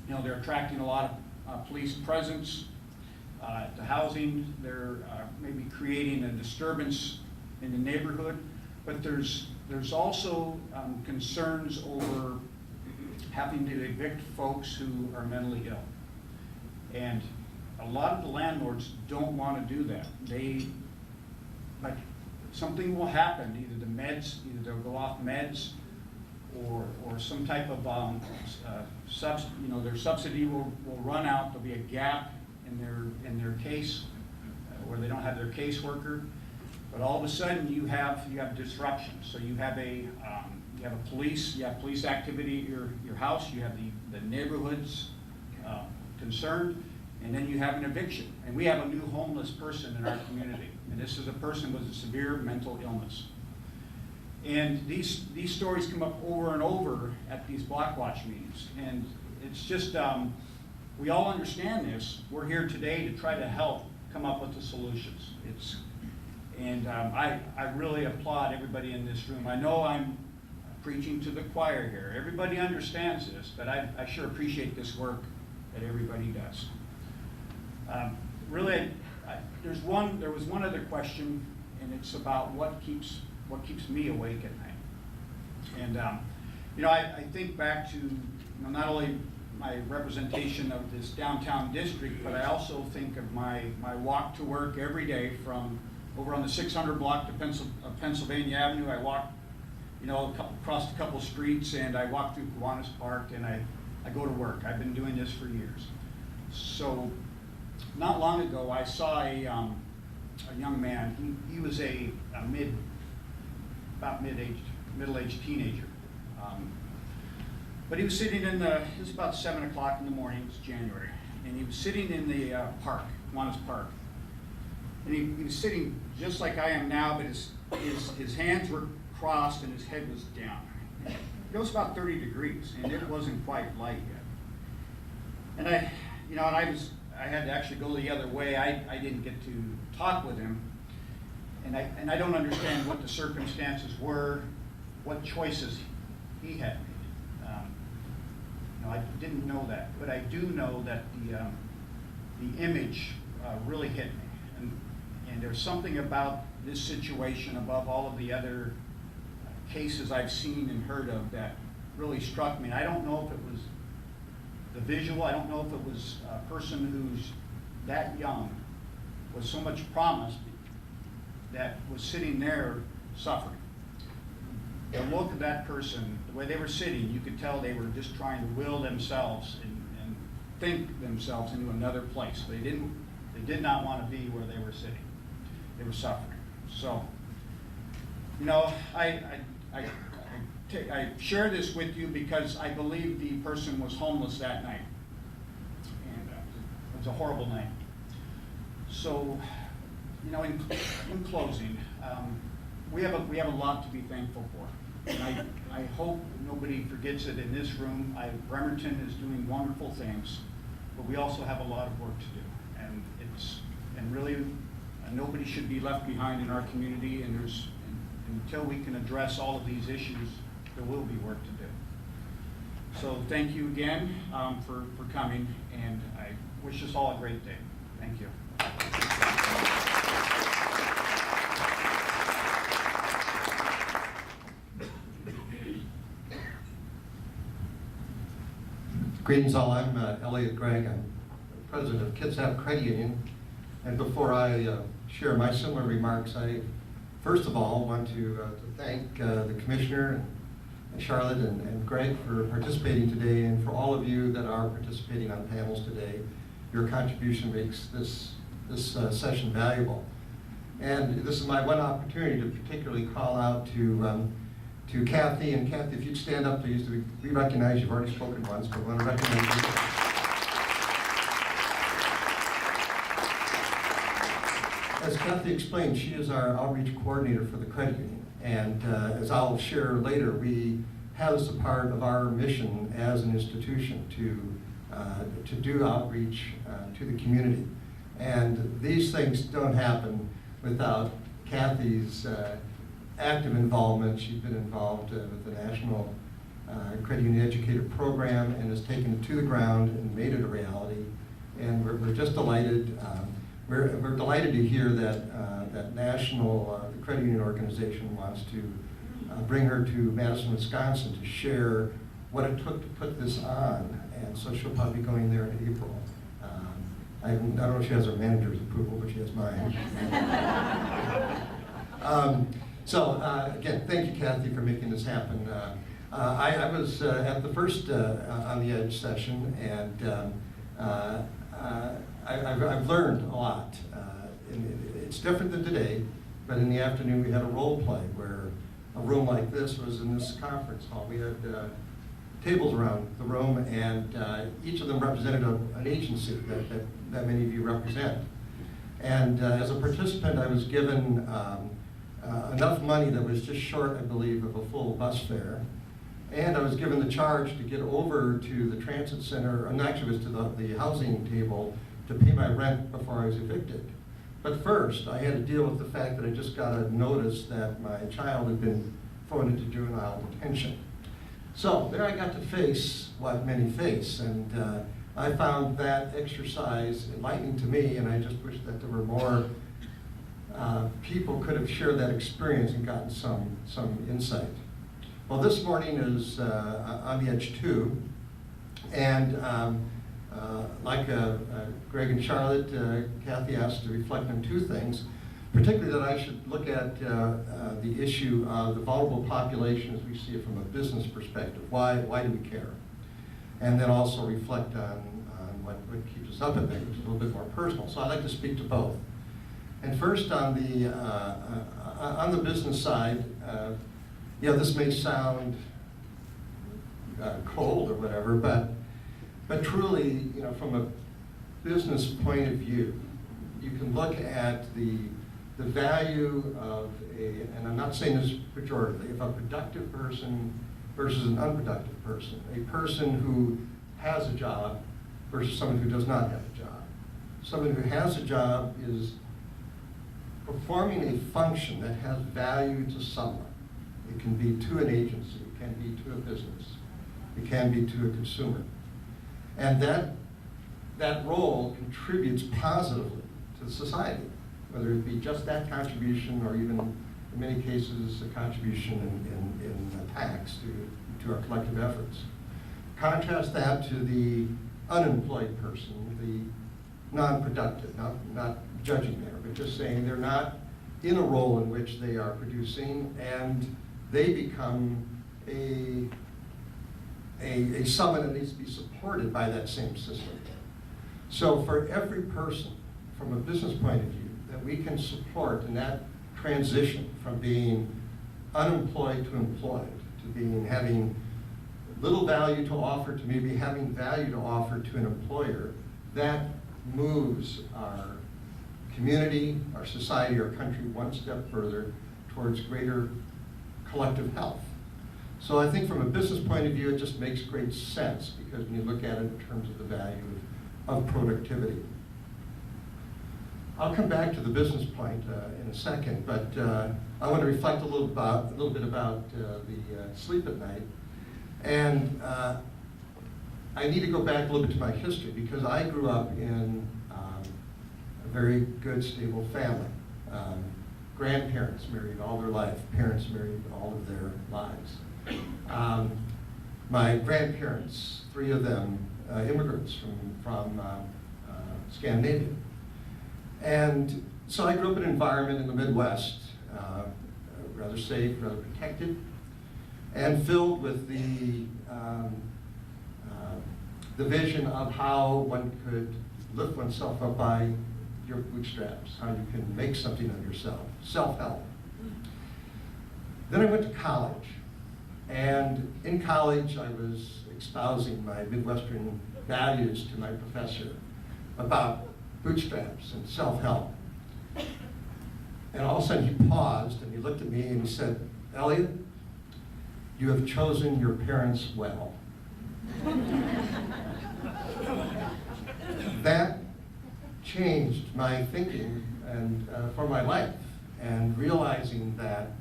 You know, they're attracting a lot of police presence to housing. They're maybe creating a disturbance in the neighborhood, but there's also concerns over having to evict folks who are mentally ill. And a lot of the landlords don't want to do that. But something will happen, either the meds, either they'll go off meds, or some type of their subsidy will run out. There'll be a gap in their case where they don't have their caseworker. But all of a sudden you have disruption. So you have police activity at your house. You have the neighborhoods concerned, and then you have an eviction. And we have a new homeless person in our community, and this is a person with a severe mental illness. And these stories come up over and over at these block watch meetings, and it's just we all understand this. We're here today to try to help come up with the solutions. I really applaud everybody in this room. I know I'm preaching to the choir here. Everybody understands this, but I sure appreciate this work that everybody does. There was one other question, and it's about what keeps me awake at night. And I think back to not only my representation of this downtown district, but I also think of my walk to work every day from over on the 600 block to Pennsylvania Avenue. I walk, across a couple streets, and I walk through Kiwanis Park, and I go to work. I've been doing this for years. So not long ago, I saw a young man. He was a middle-aged teenager. But he was sitting it was about 7 o'clock in the morning, it was January, and he was sitting in the park, Kiwanis Park. And he was sitting just like I am now, but his hands were crossed and his head was down. It was about 30 degrees, and it wasn't quite light yet. And I had to actually go the other way. I didn't get to talk with him, and I don't understand what the circumstances were, what choices he had made. I didn't know that, but I do know that the image really hit me, and there's something about this situation above all of the other cases I've seen and heard of that really struck me. And I don't know if it was the visual. I don't know if it was a person who's that young with so much promise that was sitting there suffering. The look of that person, the way they were sitting, you could tell they were just trying to will themselves and think themselves into another place. They did not want to be where they were sitting. They were suffering. So, I share this with you because I believe the person was homeless that night, and it was a horrible night. So, in closing, we have a lot to be thankful for. And I hope nobody forgets it in this room. Bremerton is doing wonderful things, but we also have a lot of work to do. And really, nobody should be left behind in our community. And until we can address all of these issues, there will be work to do. So thank you again for coming, and I wish us all a great day. Thank you. Greetings all, I'm Elliot Gregg. I'm president of Kitsap Credit Union. And before I share my similar remarks, I first of all want to thank the commissioner and Charlotte and Greg for participating today, and for all of you that are participating on panels today. Your contribution makes this session valuable. And this is my one opportunity to particularly call out to Kathy. And Kathy, if you'd stand up, please. We recognize you've already spoken once, but we want to recognize you. As Kathy explained, she is our outreach coordinator for the credit union. And as I'll share later, we have as a part of our mission as an institution to do outreach to the community. And these things don't happen without Kathy's active involvement. She's been involved with the National Credit Union Educator Program and has taken it to the ground and made it a reality. And we're just delighted. We're delighted to hear that that national the credit union organization wants to bring her to Madison, Wisconsin to share what it took to put this on. And so she'll probably be going there in April. I don't know if she has her manager's approval, but she has mine. Again, thank you, Kathy, for making this happen. I was at the first On the Edge session, and I've learned a lot. It's different than today, but in the afternoon we had a role play where a room like this was in this conference hall. We had tables around the room, and each of them represented an agency that many of you represent. And as a participant, I was given enough money that was just short, I believe, of a full bus fare. And I was given the charge to get over to the transit center, and actually it was to the housing table, to pay my rent before I was evicted. But first, I had to deal with the fact that I just got a notice that my child had been thrown into juvenile detention. So there I got to face what many face, and I found that exercise enlightening to me, and I just wish that there were more people could have shared that experience and gotten some insight. Well, this morning is On the Edge 2, and like Greg and Charlotte, Kathy asked to reflect on two things, particularly that I should look at the issue of the vulnerable population as we see it from a business perspective. Why do we care? And then also reflect on what keeps us up at night, which is a little bit more personal. So I'd like to speak to both. And first on the business side, yeah, this may sound cold or whatever, but truly, you know, from a business point of view, you can look at the value of and I'm not saying this pejoratively, of a productive person versus an unproductive person, a person who has a job versus someone who does not have a job. Someone who has a job is performing a function that has value to someone. It can be to an agency, it can be to a business, it can be to a consumer. And that role contributes positively to society, whether it be just that contribution or even, in many cases, a contribution in tax to our collective efforts. Contrast that to the unemployed person, the non-productive, not judging there, but just saying they're not in a role in which they are producing, and they become a someone that needs to be supported by that same system. So for every person, from a business point of view, that we can support in that transition from being unemployed to employed, to having little value to offer to maybe having value to offer to an employer, that moves our community, our society, our country one step further towards greater collective health. So I think from a business point of view, it just makes great sense, because when you look at it in terms of the value of productivity. I'll come back to the business point in a second, but I want to reflect a little bit about the sleep at night. And I need to go back a little bit to my history, because I grew up in a very good, stable family. Grandparents married all their life. Parents married all of their lives. My grandparents, 3 of them, immigrants from Scandinavia. And so I grew up in an environment in the Midwest, rather safe, rather protected, and filled with the vision of how one could lift oneself up by your bootstraps, how you can make something of yourself, self-help. Then I went to college, and in college I was espousing my Midwestern values to my professor about bootstraps and self-help. And all of a sudden he paused and he looked at me and he said, "Elliot, you have chosen your parents well." That changed my thinking and for my life, and realizing that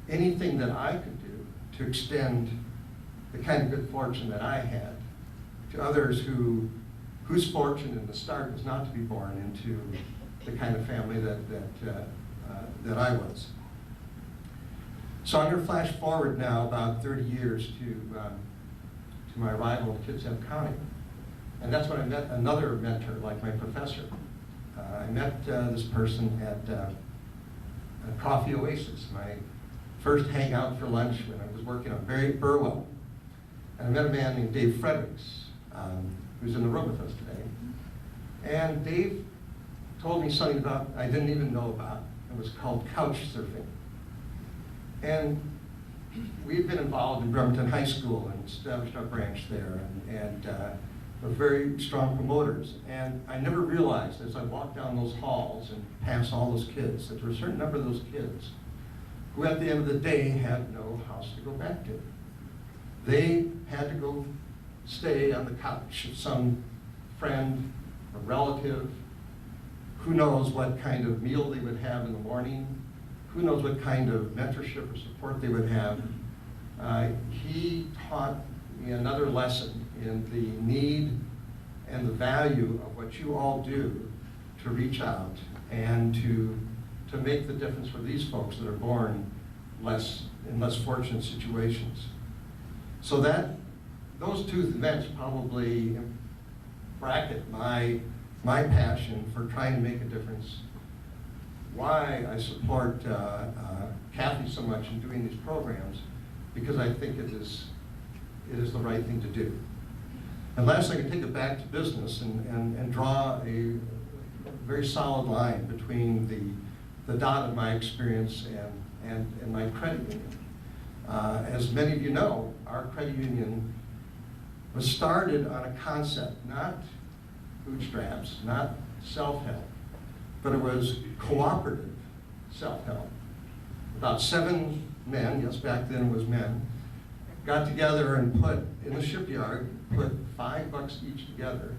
anything that I could do to extend the kind of good fortune that I had, to others whose fortune in the start was not to be born into the kind of family that I was. So I'm going to flash forward now about 30 years to my arrival in Kitsap County. And that's when I met another mentor, like my professor. I met this person at a Coffee Oasis, my first hangout for lunch when I was working on Barry Burwell. And I met a man named Dave Fredericks, who's in the room with us today. And Dave told me something about I didn't even know about. It was called couch surfing. And we'd been involved in Bremerton High School and established our branch there, and were very strong promoters. And I never realized as I walked down those halls and past all those kids that there were a certain number of those kids who at the end of the day had no house to go back to. They had to go stay on the couch of some friend, a relative, who knows what kind of meal they would have in the morning, who knows what kind of mentorship or support they would have. He taught me another lesson in the need and the value of what you all do to reach out and to make the difference for these folks that are born in less fortunate situations. So those two events probably bracket my passion for trying to make a difference, why I support Kathy so much in doing these programs, because I think it is the right thing to do. And last, I can take it back to business and draw a very solid line between the dot of my experience and my credit union. As many of you know, our credit union was started on a concept, not bootstraps, not self-help, but it was cooperative self-help. About 7 men, yes, back then it was men, got together and in the shipyard, put $5 each together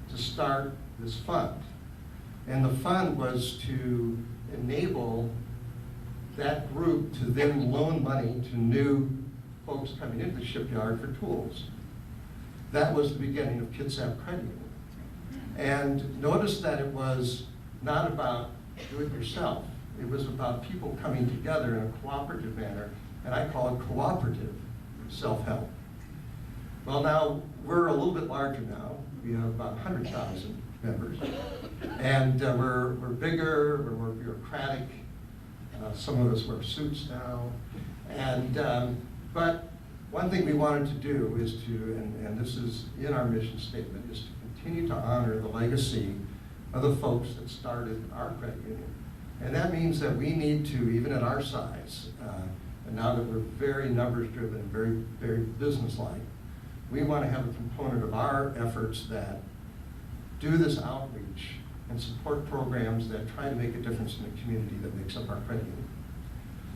to start this fund. And the fund was to enable that group to then loan money to new folks coming into the shipyard for tools. That was the beginning of Kitsap Credit Union. And notice that it was not about do it yourself. It was about people coming together in a cooperative manner, and I call it cooperative self-help. Well, now we're a little bit larger now. We have about 100,000 members, and we're bigger, we're more bureaucratic. Some of us wear suits now, but one thing we wanted to do is and this is in our mission statement, is to continue to honor the legacy of the folks that started our credit union. And that means that we need to, even at our size, and now that we're very numbers driven and very, very business-like, we want to have a component of our efforts that do this outreach and support programs that try to make a difference in the community that makes up our credit union.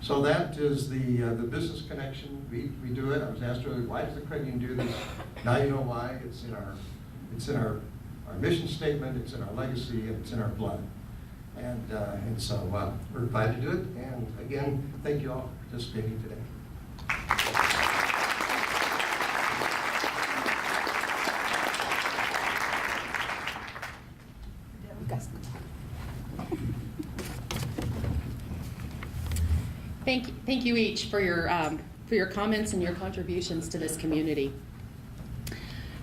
So that is the business connection. We do it. I was asked earlier, why does the credit union do this? Now you know why. It's in our mission statement, it's in our legacy, and it's in our blood. And so we're glad to do it. And again, thank you all for participating today. Thank you each for your comments and your contributions to this community.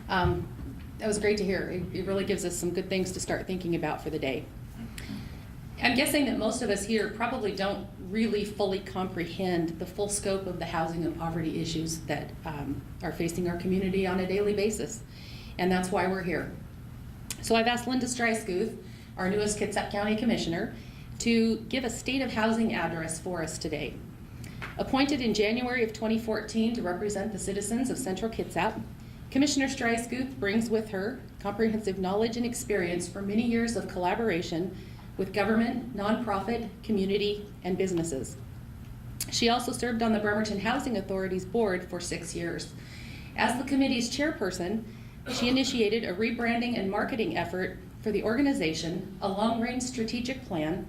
That was great to hear. It really gives us some good things to start thinking about for the day. I'm guessing that most of us here probably don't really fully comprehend the full scope of the housing and poverty issues that are facing our community on a daily basis, and that's why we're here. So I've asked Linda Streissguth, our newest Kitsap County Commissioner, to give a state of housing address for us today. Appointed in January of 2014 to represent the citizens of Central Kitsap, Commissioner Streissguth brings with her comprehensive knowledge and experience for many years of collaboration with government, nonprofit, community, and businesses. She also served on the Bremerton Housing Authority's board for 6 years. As the committee's chairperson, she initiated a rebranding and marketing effort for the organization, a long-range strategic plan,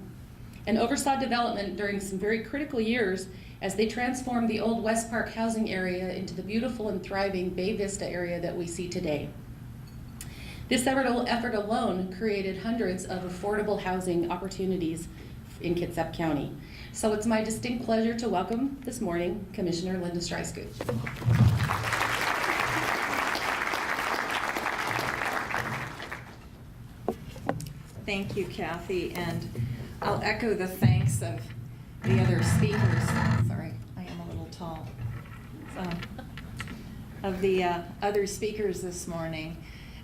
and oversaw development during some very critical years as they transform the old West Park housing area into the beautiful and thriving Bay Vista area that we see today. This effort alone created hundreds of affordable housing opportunities in Kitsap County. So it's my distinct pleasure to welcome this morning Commissioner Linda Streissguth. Thank you, Kathy, and I'll echo the thanks of the other speakers. Sorry, I am a little tall. Of the other speakers this morning,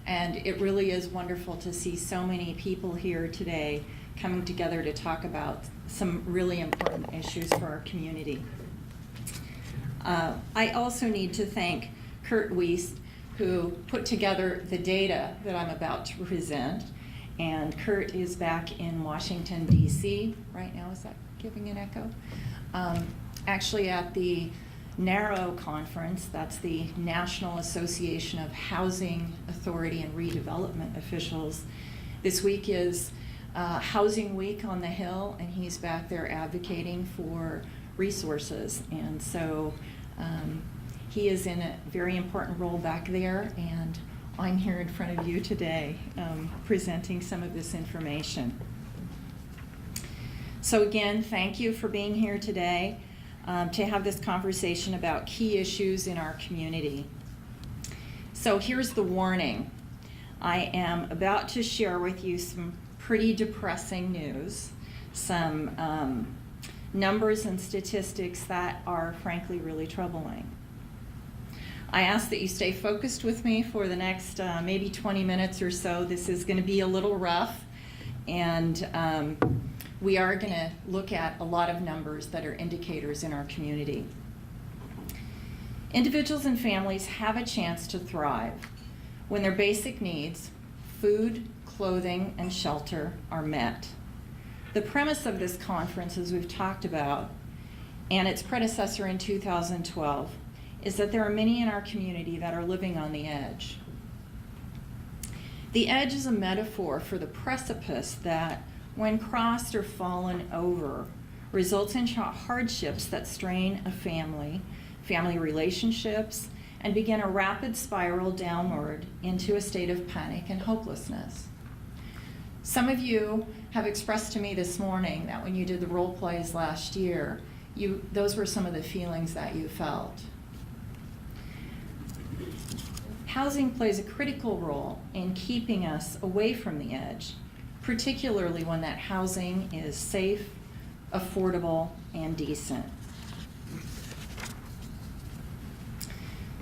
and it really is wonderful to see so many people here today coming together to talk about some really important issues for our community. I also need to thank Kurt Weiss, who put together the data that I'm about to present. And Kurt is back in Washington, D.C. right now. Is that giving an echo? Actually at the NARROW conference, that's the National Association of Housing Authority and Redevelopment Officials. This week is Housing Week on the Hill, and he's back there advocating for resources. And so he is in a very important role back there, and I'm here in front of you today presenting some of this information. So again, thank you for being here today to have this conversation about key issues in our community. So here's the warning. I am about to share with you some pretty depressing news, some numbers and statistics that are frankly really troubling. I ask that you stay focused with me for the next maybe 20 minutes or so. This is going to be a little rough, and we are going to look at a lot of numbers that are indicators in our community. Individuals and families have a chance to thrive when their basic needs, food, clothing, and shelter, are met. The premise of this conference, as we've talked about, and its predecessor in 2012, is that there are many in our community that are living on the edge. The edge is a metaphor for the precipice that, when crossed or fallen over, results in hardships that strain a family relationships, and begin a rapid spiral downward into a state of panic and hopelessness. Some of you have expressed to me this morning that when you did the role plays last year, those were some of the feelings that you felt. Housing plays a critical role in keeping us away from the edge, particularly when that housing is safe, affordable, and decent.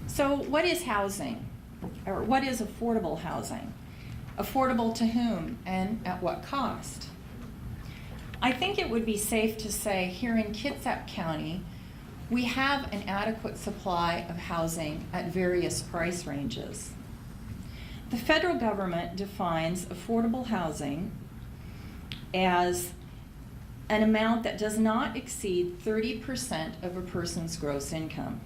So what is housing, or what is affordable housing? Affordable to whom and at what cost? I think it would be safe to say here in Kitsap County, we have an adequate supply of housing at various price ranges. The federal government defines affordable housing as an amount that does not exceed 30% of a person's gross income.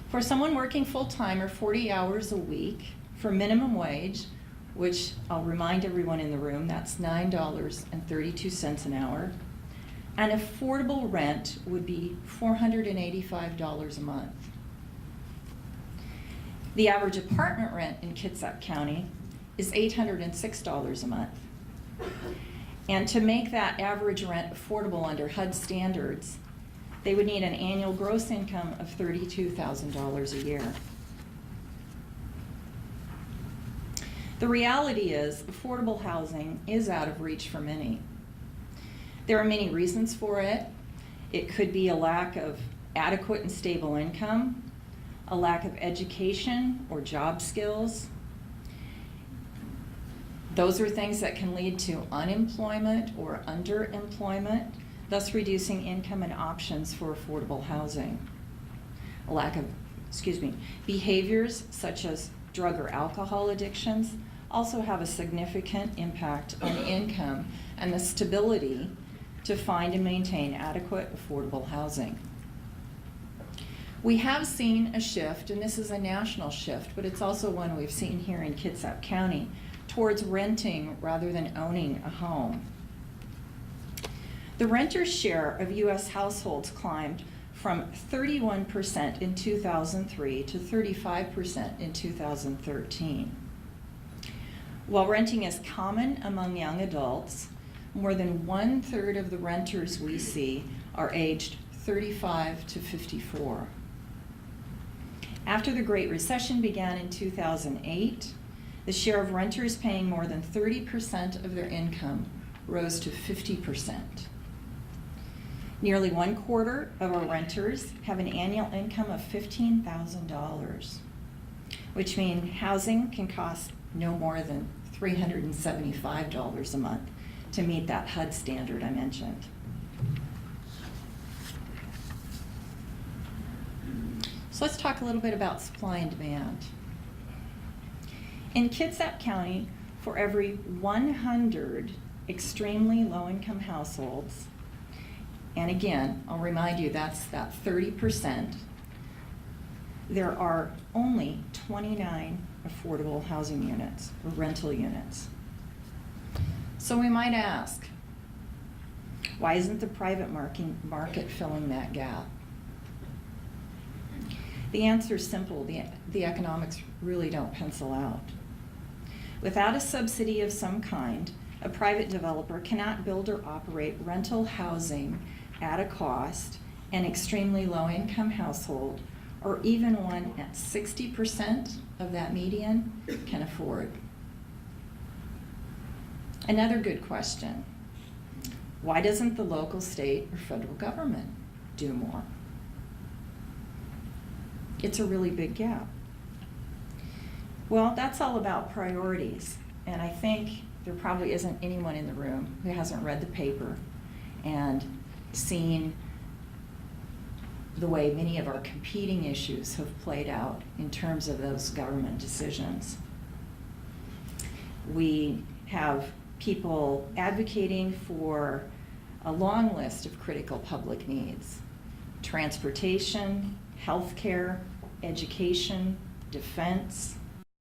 For someone working full-time or 40 hours a week for minimum wage, which I'll remind everyone in the room, that's $9.32 an hour, an affordable rent would be $485 a month. The average apartment rent in Kitsap County is $806 a month. And to make that average rent affordable under HUD standards, they would need an annual gross income of $32,000 a year. The reality is, affordable housing is out of reach for many. There are many reasons for it. It could be a lack of adequate and stable income, a lack of education or job skills. Those are things that can lead to unemployment or underemployment, thus reducing income and options for affordable housing. A lack of, behaviors such as drug or alcohol addictions also have a significant impact on income and the stability to find and maintain adequate, affordable housing. We have seen a shift, and this is a national shift, but it's also one we've seen here in Kitsap County, towards renting rather than owning a home. The renters' share of U.S. households climbed from 31% in 2003 to 35% in 2013. While renting is common among young adults, more than 1/3 of the renters we see are aged 35 to 54. After the Great Recession began in 2008, the share of renters paying more than 30% of their income rose to 50%. Nearly 1/4 of our renters have an annual income of $15,000, which means housing can cost no more than $375 a month to meet that HUD standard I mentioned. So let's talk a little bit about supply and demand. In Kitsap County, for every 100 extremely low-income households, and again, I'll remind you that's that 30%, there are only 29 affordable housing units or rental units. So we might ask, why isn't the private market filling that gap? The answer is simple. The economics really don't pencil out. Without a subsidy of some kind, a private developer cannot build or operate rental housing at a cost an extremely low-income household, or even one at 60% of that median, can afford. Another good question: why doesn't the local, state, or federal government do more? It's a really big gap. Well, that's all about priorities, and I think there probably isn't anyone in the room who hasn't read the paper and seen the way many of our competing issues have played out in terms of those government decisions. We have people advocating for a long list of critical public needs: transportation, healthcare, education, defense,